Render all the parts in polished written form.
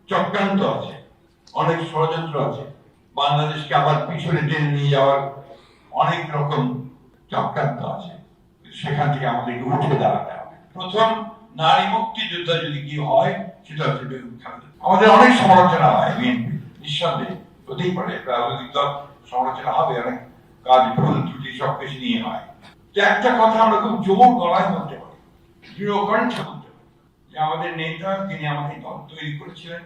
চক্রান্ত আছে, অনেক ষড়যন্ত্র আছে, বাংলাদেশকে আবার পিছনে টেনে নিয়ে যাওয়ার অনেক রকম চক্রান্ত আছে। সেখান থেকে আমাদেরকে উঠে দাঁড়াতে হবে। প্রথম নারী মুক্তিযোদ্ধা যদি কি হয় সেটা হচ্ছে বেগম খালেদা। আমাদের অনেক সমালোচনা হয় বিএনপি, নিঃসন্দেহে হতেই পারে, রাজনৈতিক দল সমালোচনা হবে, অনেক কাজ ভুল ত্রুটি সব কিছু নিয়ে হয়। তো একটা কথা আমরা খুব জোর গলায় বলতে পারি, দৃঢ় কণ্ঠে বলতে পারি, যে আমাদের নেতা, তিনি আমাদের দল তৈরি করেছিলেন,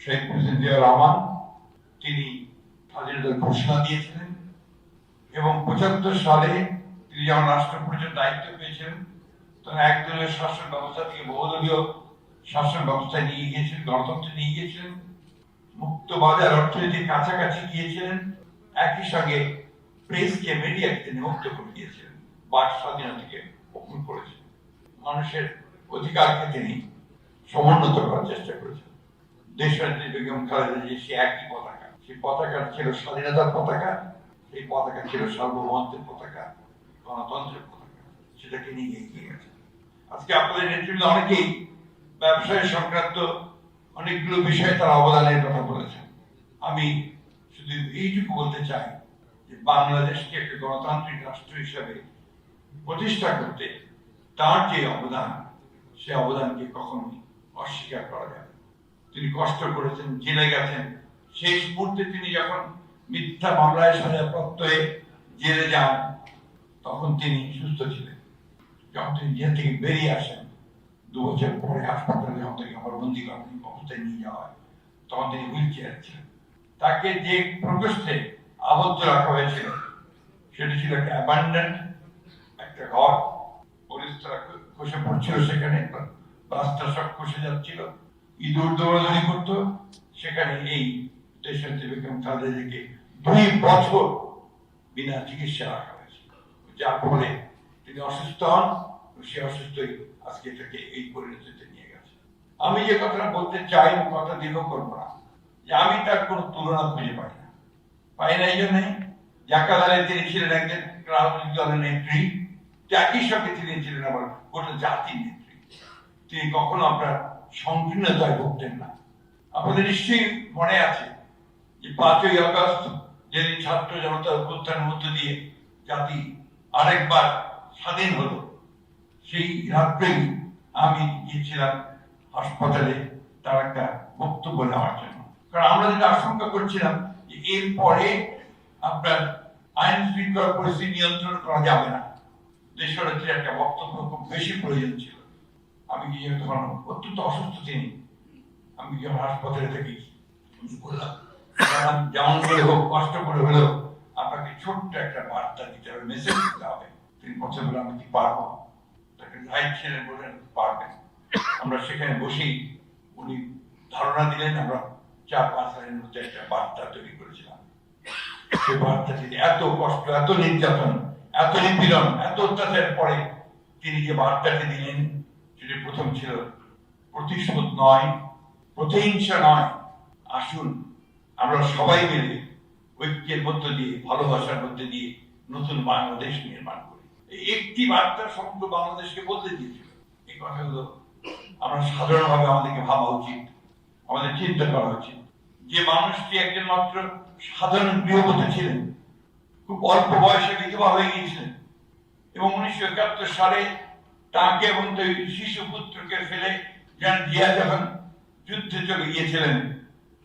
শেখ মুজিবুর রহমান, তিনি স্বাধীনতার ঘোষণা দিয়েছিলেন এবং 75 সালে তিনি যখন রাষ্ট্র পরিচালনার দায়িত্ব পেয়েছিলেন তখন একদলীয় শাসন ব্যবস্থা থেকে বহুদলীয় শাসন ব্যবস্থায় নিয়ে গিয়েছিলেন, গণতন্ত্রে নিয়ে গিয়েছিলেন, মুক্ত বাজার অর্থনীতির কাছাকাছি গিয়েছিলেন, একই সঙ্গে প্রেসকে, মিডিয়াকে তিনি মুক্ত করে দিয়েছিলেন, বাক স্বাধীনতাকে অক্ষুণ্ণ করেছিলেন, মানুষের অধিকারকে তিনি সমুন্নত করার চেষ্টা করেছেন। দেশনেত্রী বেগম খালেদা জিয়া সে একই পতাকা, সেই পতাকা ছিল স্বাধীনতার পতাকা, সেই পতাকা ছিল সার্বভৌমত্বের পতাকা, গণতন্ত্রের পতাকা, সেটাকে নিয়ে এগিয়ে গেছে। আজকে আপনাদের নেতৃত্বে অনেকেই ব্যবসায় সংক্রান্ত অনেকগুলো বিষয়ে তারা অবদানের কথা বলেছেন। আমি শুধু এইটুকু বলতে চাই যে বাংলাদেশকে একটা গণতান্ত্রিক রাষ্ট্র হিসাবে প্রতিষ্ঠা করতে তার যে অবদান, সে অবদানকে কখনোই অস্বীকার করা যায়। তিনি কষ্ট করেছেন, জেলে গেছেন, শেষ মুহূর্তে তিনি যখন মিথ্যা মামলায় সাজাপ্রাপ্ত হয়ে জেলে যান তখন তিনি সুস্থ ছিলেন। যখন তিনি জেল থেকে বেরিয়ে আসেন 2 বছর পরে হাসপাতালে যখন তাকে আবার বন্দি করার অবস্থায় নিয়ে যাওয়া হয় তখন তিনি হুইল চেয়ারে ছিলেন। তাকে যে প্রকোষ্ঠে আবদ্ধ রাখা হয়েছিল সেটি ছিল একটা অ্যাবান্ডেন্ট একটা ঘর, পরিস্থিতি খসে পড়ছিল, সেখানে রাস্তা সব খসে যাচ্ছিল, ইঁদুর দৌড়াদৌড়ি করতো, সেখানে এই দেশনেত্রী বেগম খালেদা জিয়াকে 2 বছর বিনা চিকিৎসা রাখা হয়েছিল, যার ফলে তিনি অসুস্থ হন, সে অসুস্থই আজকে এটাকে এই পরিণতিতে নিয়ে গেছে। আমি যে কথাটা বলতে চাই, কথা দীর্ঘ করবো না, যে আমি তার কোনো তুলনা খুঁজে পাই না। এই জন্যই একাধারে তিনি ছিলেন একজন রাজনৈতিক দলের নেত্রী, একই সঙ্গে তিনি ছিলেন আবার গোটা জাতির নেত্রী। তিনি কখনো আপনার সংকীর্ণতায় ভুগতেন না। আপনাদের নিশ্চয়ই মনে আছে যে 5ই আগস্ট যেদিন ছাত্র জনতার অভ্যুত্থানের মধ্য দিয়ে জাতি আরেকবার স্বাধীন হলো, সেই রাত্রেই আমি গিয়েছিলাম হাসপাতালে তার একটা বক্তব্য নেওয়ার জন্য। কারণ আমরা যেটা আশঙ্কা করছিলাম যে এরপরে আপনার আইন শৃঙ্খলা পরিস্থিতি নিয়ন্ত্রণ করা যাবে না, দেশনেত্রীর একটা বক্তব্য খুব বেশি প্রয়োজন ছিল। আমি গিয়ে তখন অত্যন্ত অসুস্থ তিনি, আমি যখন হাসপাতালে থেকে বললাম যেমন করে হোক, কষ্ট করে হলেও আপনাকে ছোট্ট একটা বার্তা দিতে হবে, মেসেজ দিতে হবে। তিনি প্রথমে বললেন আমি কি পারবো? তাকে লাইট ছিলেন, বললেন পারবেন। আমরা সেখানে বসেই উনি ধারণা দিলেন, আমরা 4-5 দিনের মধ্যে একটা বার্তা তৈরি করেছিলাম। সেই বার্তাটি এত কষ্ট, এত নির্যাতন, এত নিপীড়ন, এত অত্যাচারের পরে তিনি যে বার্তাটি দিলেন সেটি প্রথম ছিল প্রতিশোধ নয়, প্রতিহিংসা নয়, আসুন আমরা সবাই মিলে ঐক্যের মধ্য দিয়ে, ভালোবাসার মধ্যে দিয়ে নতুন বাংলাদেশ নির্মাণ করি। এই একটি বার্তা সমগ্র বাংলাদেশকে বদলে দিয়েছিল। এই কথাগুলো আমরা সাধারণভাবে আমাদেরকে ভাবা উচিত, আমাদের চিন্তা করা উচিত। যে মানুষটি একজন মাত্র সাধারণ গৃহবধূ ছিলেন, খুব অল্প বয়সে বিধবা হয়ে গিয়েছিলেন এবং 1971 সালে তাকে এবং শিশু পুত্রকে ফেলে জিয়া যখন যুদ্ধে চলে গিয়েছিলেন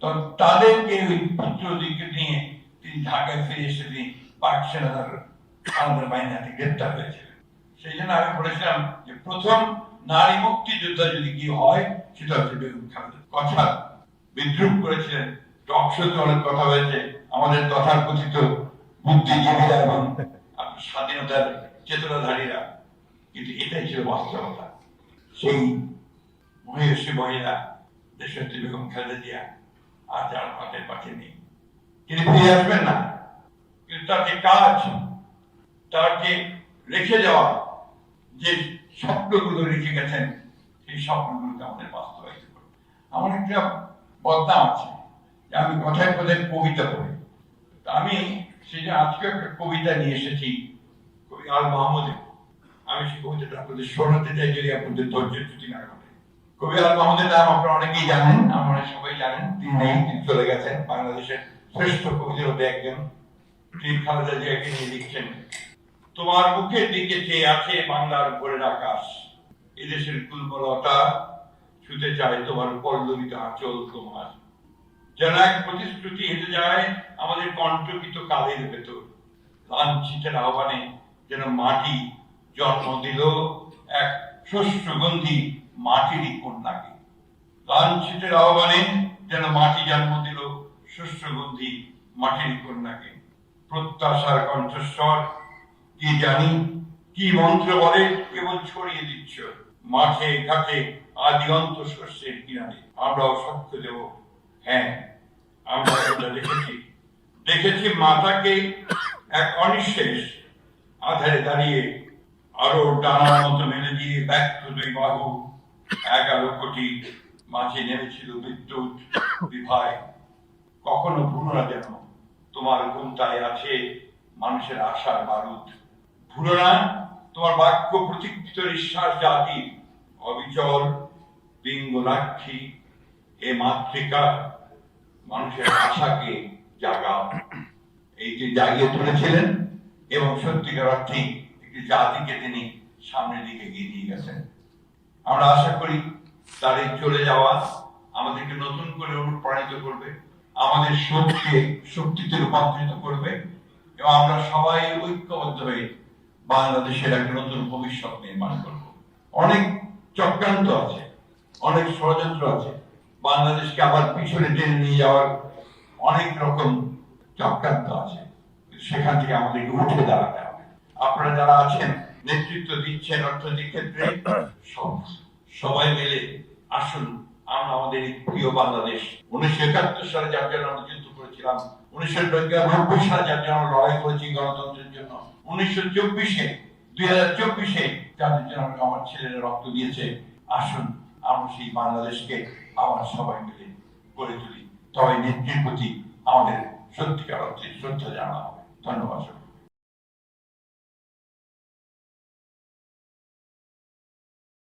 তখন তাদেরকে ওই পুত্রদিকে নিয়ে তিনি ঢাকায় ফিরে এসে তিনি পাক সেনার আলাদা বাহিনীতে গ্রেপ্তার হয়েছিলেন। সেই জন্য আমি বলেছিলাম যে প্রথম নারী মুক্তিযোদ্ধা যদি কি হয় সেটা হচ্ছে বেগম খালেদা। কথা বিদ্রুপ করেছিলেন, টক শোতে অনেক কথা হয়েছে, আমাদের তথাকথিত বুদ্ধিজীবীরা এবং স্বাধীনতার চেতনাধারীরা, কিন্তু এটাই ছিল বাস্তবতা। সেই মহিষী মহিলা দেশনেত্রী বেগম খালেদা জিয়া আজ আর আমাদের পাশে নেই, তিনি ফিরে আসবেন না, কিন্তু তার যে কাজ, তার যে রেখে যাওয়া যে স্বপ্নগুলো রেখে গেছেন, সেই স্বপ্নগুলোকে আমাদের বাস্তবায়িত করবে। আমার একটা বদনাম আছে, আমি কথায় কথায় কবিতা পড়ি, আমি সেটা আজকে একটা কবিতা নিয়ে এসেছি কবি আল মাহমুদের। আমি সেই কবিতাটা আপনাদের শোনাতে চাই, যদি আপনাদের ধৈর্য ত্রুটি না ঘটে। কবি আল মাহমুদের নাম আপনারা অনেকেই জানেন, আমরা সবাই জানেন, তিনি নেই, তিনি চলে গেছেন। বাংলাদেশের শ্রেষ্ঠ কবিদের মধ্যে একজন। তিনি খালেদা জিয়াকে নিয়ে লিখছেন, তোমার মুখের দিকে চেয়ে আছে বাংলার ভোরের আকাশ, এদেশের কুলবলতা ছুতে চায় তোমার পল্লবিত আঁচল তোমার, যেন এক প্রতিশ্রুতি হেঁটে যায় আমাদের কণ্ঠকিত কালের ভেতর। লাঞ্ছিতের আহ্বানে যেন মাটি জন্ম দিল এক শস্যগন্ধি মাটিরই কন্যাকে। লাঞ্ছিতের আহ্বানে যেন মাটি জন্ম দিল শস্যগন্ধি মাটির কন্যাকে। প্রত্যাশার কণ্ঠস্বর কি জানি, কি মন্ত্র বলে কেবল ছড়িয়ে দিচ্ছ মাঠে ঘাটে আদি অন্ত শস্যের কিনারে। আমরাও সাক্ষ্য দেব, হ্যাঁ আমরা এটা দেখেছি মাতাকে এক অনিঃশেষ আধারে দাঁড়িয়ে, আরো ডানার মতো মেলে দিয়ে ব্যর্থ দুই বাহু 11 কোটি মাঝে নেমেছিল বিদ্যুৎ বিভায়। কখনো ভুলো না যেন তোমার ঘুমটায় আছে মানুষের আশার বারুদ। ভুলো না তোমার বাক্য প্রতীক্ষিত নিঃশ্বাস জাতির অবিচল পিঙ্গলাক্ষী। এ মাতৃকা মানুষের আশাকে জাগাও। এই যে জাগিয়ে তুলেছিলেন এবং সত্যিকার অর্থে একটি জাতিকে তিনি সামনের দিকে এগিয়ে নিয়ে গেছেন। আমরা আশা করি তার এই চলে যাওয়া আমাদেরকে নতুন করে অনুপ্রাণিত করবে, আমাদের শক্তিতে রূপান্তরিত করবে এবং আমরা সবাই ঐক্যবদ্ধ হয়ে বাংলাদেশের একটা নতুন ভবিষ্যৎ নির্মাণ করব। অনেক চক্রান্ত আছে, অনেক ষড়যন্ত্র আছে, বাংলাদেশকে আবার পিছনে টেনে নিয়ে যাওয়ার অনেক রকম চক্রান্ত আছে। সেখান থেকে আমাদেরকে উঠে দাঁড়াতে হবে। আপনারা যারা আছেন, নেতৃত্ব দিচ্ছেন অর্থনৈতিক ক্ষেত্রে, সবাই মিলে আসুন আমরা আমাদের এই প্রিয় বাংলাদেশ, 1971 সালে যার জন্য আমরা যুদ্ধ করেছিলাম, 1999 সালে যার জন্য লড়াই করেছি গণতন্ত্রের জন্য, 2024 যাদের জন্য আমার ছেলেরা রক্ত দিয়েছে, আসুন আমরা সেই বাংলাদেশকে আবার সবাই মিলে গড়ে তুলি। তবে নেত্রীর প্রতি আমাদের সত্যিকার অর্থে শ্রদ্ধা জানা হবে। ধন্যবাদ।